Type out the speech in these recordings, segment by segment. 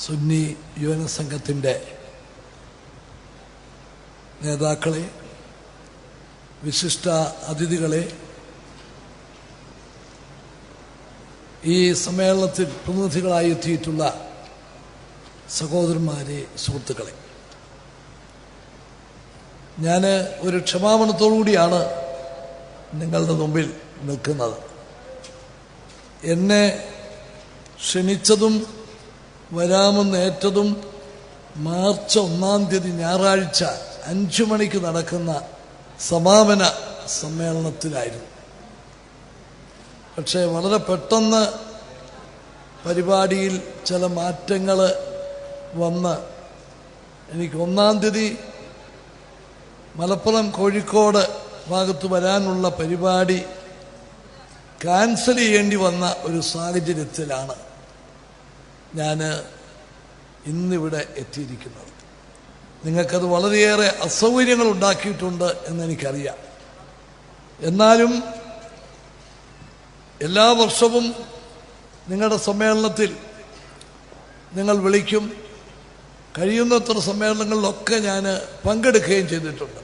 സുന്നി യുവന സംഘത്തിൻ്റെ നേതാക്കളെ, വിശിഷ്ട അതിഥികളെ, ഈ സമ്മേളനത്തിൽ പ്രതിനിധികളായി എത്തിയിട്ടുള്ള സഹോദരന്മാരെ, സുഹൃത്തുക്കളെ, ഞാൻ ഒരു ക്ഷമാപണത്തോടുകൂടിയാണ് നിങ്ങളുടെ മുമ്പിൽ നിൽക്കുന്നത്. എന്നെ ക്ഷണിച്ചതും വരാമെന്ന് ഏറ്റതും മാർച്ച് 1-ാം തീയതി ഞായറാഴ്ച 5 മണിക്ക് നടക്കുന്ന സമാപന സമ്മേളനത്തിലായിരുന്നു. പക്ഷേ വളരെ പെട്ടെന്ന് പരിപാടിയിൽ ചില മാറ്റങ്ങൾ വന്ന് എനിക്ക് 1-ാം തീയതി മലപ്പുറം കോഴിക്കോട് ഭാഗത്ത് വരാനുള്ള പരിപാടി ക്യാൻസൽ ചെയ്യേണ്ടി വന്ന ഒരു സാഹചര്യത്തിലാണ് ഞാൻ ഇന്നിവിടെ എത്തിയിരിക്കുന്നത്. നിങ്ങൾക്കത് വളരെയേറെ അസൗകര്യങ്ങൾ ഉണ്ടാക്കിയിട്ടുണ്ട് എന്നെനിക്കറിയാം. എന്നാലും എല്ലാ വർഷവും നിങ്ങളുടെ സമ്മേളനത്തിൽ നിങ്ങൾ വിളിക്കും, കഴിയുന്നത്ര സമ്മേളനങ്ങളിലൊക്കെ ഞാൻ പങ്കെടുക്കുകയും ചെയ്തിട്ടുണ്ട്.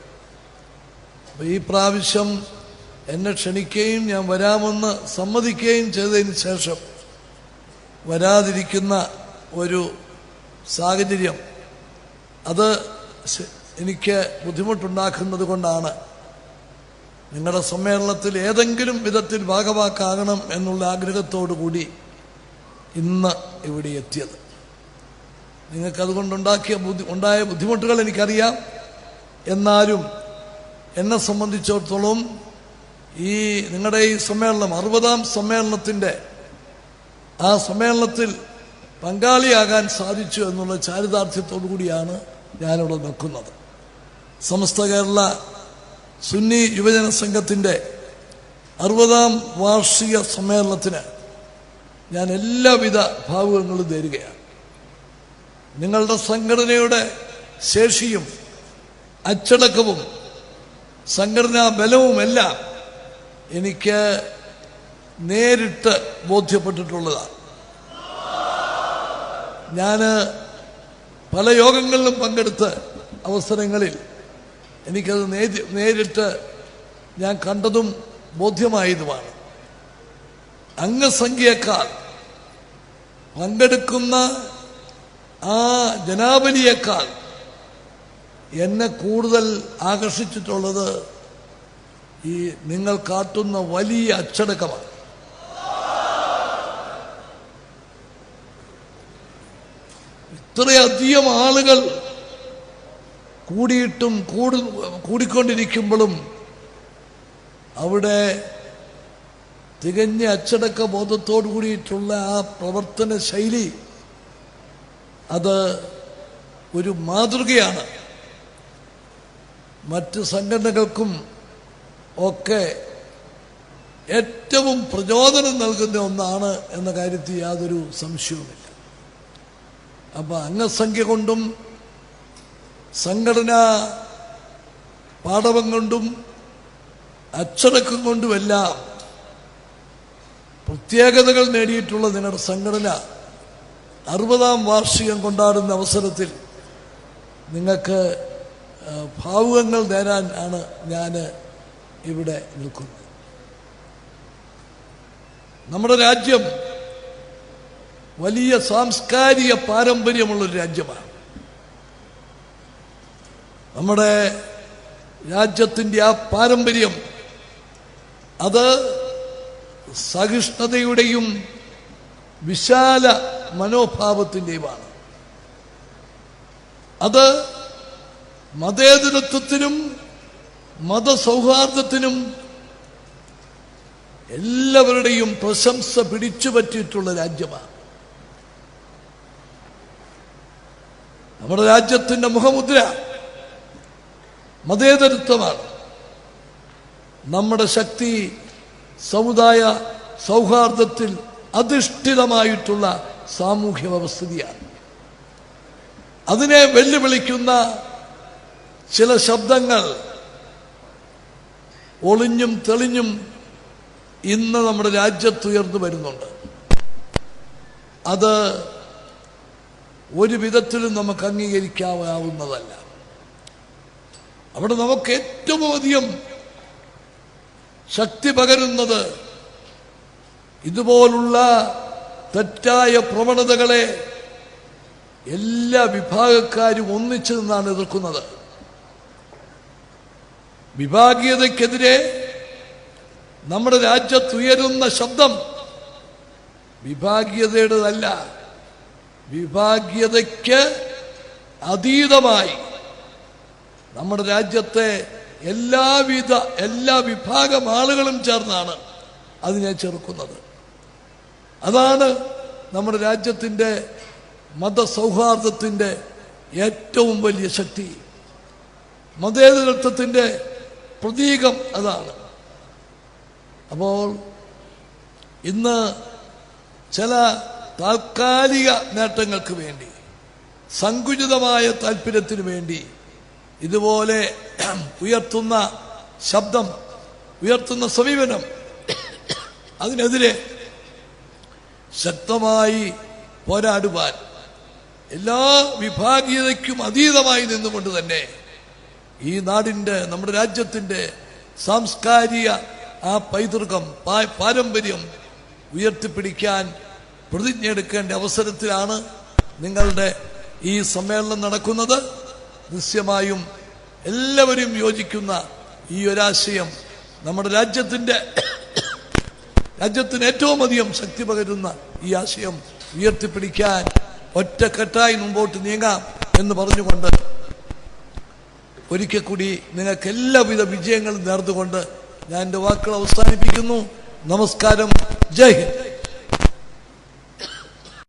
അപ്പോൾ ഈ പ്രാവശ്യം എന്നെ ക്ഷണിക്കുകയും ഞാൻ വരാമെന്ന് സമ്മതിക്കുകയും ചെയ്തതിന് ശേഷം വരാതിരിക്കുന്ന ഒരു സാഹചര്യം, അത് എനിക്ക് ബുദ്ധിമുട്ടുണ്ടാക്കുന്നത് കൊണ്ടാണ് നിങ്ങളുടെ സമ്മേളനത്തിൽ ഏതെങ്കിലും വിധത്തിൽ ഭാഗവാക്കാകണം എന്നുള്ള ആഗ്രഹത്തോടു കൂടി ഇന്ന് ഇവിടെ എത്തിയത്. നിങ്ങൾക്കതുകൊണ്ടുണ്ടായ ബുദ്ധിമുട്ടുകൾ എനിക്കറിയാം. എന്നാലും എന്നെ സംബന്ധിച്ചിടത്തോളം ഈ നിങ്ങളുടെ ഈ സമ്മേളനം 60-ാം സമ്മേളനത്തിൻ്റെ ആ സമ്മേളനത്തിൽ പങ്കാളിയാകാൻ സാധിച്ചു എന്നുള്ള ചാരിതാർത്ഥ്യത്തോടു കൂടിയാണ് ഞാനിവിടെ നിൽക്കുന്നത്. സമസ്ത കേരള സുന്നി യുവജന സംഘത്തിൻ്റെ 60-ാം വാർഷിക സമ്മേളനത്തിന് ഞാൻ എല്ലാവിധ ഭാവുകങ്ങളും നേരുകയാണ്. നിങ്ങളുടെ സംഘടനയുടെ ശേഷിയും അച്ചടക്കവും സംഘടനാ ബലവുമെല്ലാം എനിക്ക് നേരിട്ട് ബോധ്യപ്പെട്ടിട്ടുള്ളതാണ്. ഞാൻ പല യോഗങ്ങളിലും പങ്കെടുത്ത അവസരങ്ങളിൽ എനിക്കത് നേരിട്ട് ഞാൻ കണ്ടതും ബോധ്യമായതുമാണ്. അംഗസംഖ്യയേക്കാൾ പങ്കെടുക്കുന്ന ആ ജനാവലിയേക്കാൾ എന്നെ കൂടുതൽ ആകർഷിച്ചിട്ടുള്ളത് ഈ നിങ്ങൾ കാട്ടുന്ന വലിയ അച്ചടക്കമാണ്. ഇത്രയധികം ആളുകൾ കൂടിയിട്ടും കൂടിക്കൊണ്ടിരിക്കുമ്പോഴും അവിടെ തികഞ്ഞ അച്ചടക്ക ബോധത്തോടു കൂടിയിട്ടുള്ള ആ പ്രവർത്തന ശൈലി, അത് ഒരു മാതൃകയാണ്. മറ്റ് സംഘടനകൾക്കും ഒക്കെ ഏറ്റവും പ്രചോദനം നൽകുന്ന ഒന്നാണ് എന്ന കാര്യത്തിൽ യാതൊരു സംശയവുമില്ല. അപ്പം അംഗസംഖ്യ കൊണ്ടും സംഘടനാ പാടവം കൊണ്ടും അച്ചടക്കം കൊണ്ടുമെല്ലാം പ്രത്യേകതകൾ നേടിയിട്ടുള്ള നിങ്ങളുടെ സംഘടന 60-ാം വാർഷികം കൊണ്ടാടുന്ന അവസരത്തിൽ നിങ്ങൾക്ക് ഭാവുകങ്ങൾ നേരാൻ ആണ് ഞാൻ ഇവിടെ നിൽക്കുന്നത്. നമ്മുടെ രാജ്യം വലിയ സാംസ്കാരിക പാരമ്പര്യമുള്ളൊരു രാജ്യമാണ്. നമ്മുടെ രാജ്യത്തിൻ്റെ ആ പാരമ്പര്യം അത് സഹിഷ്ണുതയുടെയും വിശാല മനോഭാവത്തിൻ്റെയുമാണ്. അത് മതേതരത്വത്തിനും മതസൗഹാർദ്ദത്തിനും എല്ലാവരുടെയും പ്രശംസ പിടിച്ചു പറ്റിയിട്ടുള്ള രാജ്യമാണ്. നമ്മുടെ രാജ്യത്തിൻ്റെ മുഖമുദ്ര മതേതരത്വമാണ്. നമ്മുടെ ശക്തി സമുദായ സൗഹാർദ്ദത്തിൽ അധിഷ്ഠിതമായിട്ടുള്ള സാമൂഹ്യ വ്യവസ്ഥിതിയാണ്. അതിനെ വെല്ലുവിളിക്കുന്ന ചില ശബ്ദങ്ങൾ ഒളിഞ്ഞും തെളിഞ്ഞും ഇന്ന് നമ്മുടെ രാജ്യത്തുയർന്നു വരുന്നുണ്ട്. അത് ഒരു വിധത്തിലും നമുക്ക് അംഗീകരിക്കാവുന്നതല്ല. അവിടെ നമുക്ക് ഏറ്റവും അധികം ശക്തി പകരുന്നത് ഇതുപോലുള്ള തെറ്റായ പ്രവണതകളെ എല്ലാ വിഭാഗക്കാരും ഒന്നിച്ചു നിന്നാണ് എതിർക്കുന്നത്. വിഭാഗീയതയ്ക്കെതിരെ നമ്മുടെ രാജ്യത്തുയരുന്ന ശബ്ദം വിഭാഗീയതയുടേതല്ല, വിഭാഗീയതയ്ക്ക് അതീതമായി നമ്മുടെ രാജ്യത്തെ എല്ലാ വിഭാഗം ആളുകളും ചേർന്നാണ് അതിനെ ചെറുക്കുന്നത്. അതാണ് നമ്മുടെ രാജ്യത്തിൻ്റെ മതസൗഹാർദ്ദത്തിൻ്റെ ഏറ്റവും വലിയ ശക്തി. മതേതരത്വത്തിൻ്റെ പ്രതീകം അതാണ്. അപ്പോൾ ഇന്ന് ചില താൽക്കാലിക നേട്ടങ്ങൾക്ക് വേണ്ടി, സങ്കുചിതമായ താല്പര്യത്തിന് വേണ്ടി ഇതുപോലെ ഉയർത്തുന്ന ശബ്ദം, ഉയർത്തുന്ന സമീപനം, അതിനെതിരെ ശക്തമായി പോരാടുവാൻ എല്ലാ വിഭാഗീയതയ്ക്കും അതീതമായി നിന്നുകൊണ്ട് തന്നെ ഈ നാടിൻ്റെ, നമ്മുടെ രാജ്യത്തിൻ്റെ സാംസ്കാരിക ആ പൈതൃകം, പാരമ്പര്യം ഉയർത്തിപ്പിടിക്കാൻ പ്രതിജ്ഞ എടുക്കേണ്ട അവസരത്തിലാണ് നിങ്ങളുടെ ഈ സമ്മേളനം നടക്കുന്നത്. നിശ്ചയമായും എല്ലാവരും യോജിക്കുന്ന ഈ ഒരാശയം നമ്മുടെ രാജ്യത്തിന് ഏറ്റവും അധികം ശക്തി പകരുന്ന ഈ ആശയം ഉയർത്തിപ്പിടിക്കാൻ ഒറ്റക്കെട്ടായി മുമ്പോട്ട് നീങ്ങാം എന്ന് പറഞ്ഞുകൊണ്ട് ഒരിക്കൽ കൂടി നിങ്ങൾക്ക് എല്ലാവിധ വിജയങ്ങളും നേർന്നുകൊണ്ട് ഞാൻ എൻ്റെ വാക്കുകൾ അവസാനിപ്പിക്കുന്നു. നമസ്കാരം. ജയ് ഹിന്ദ്.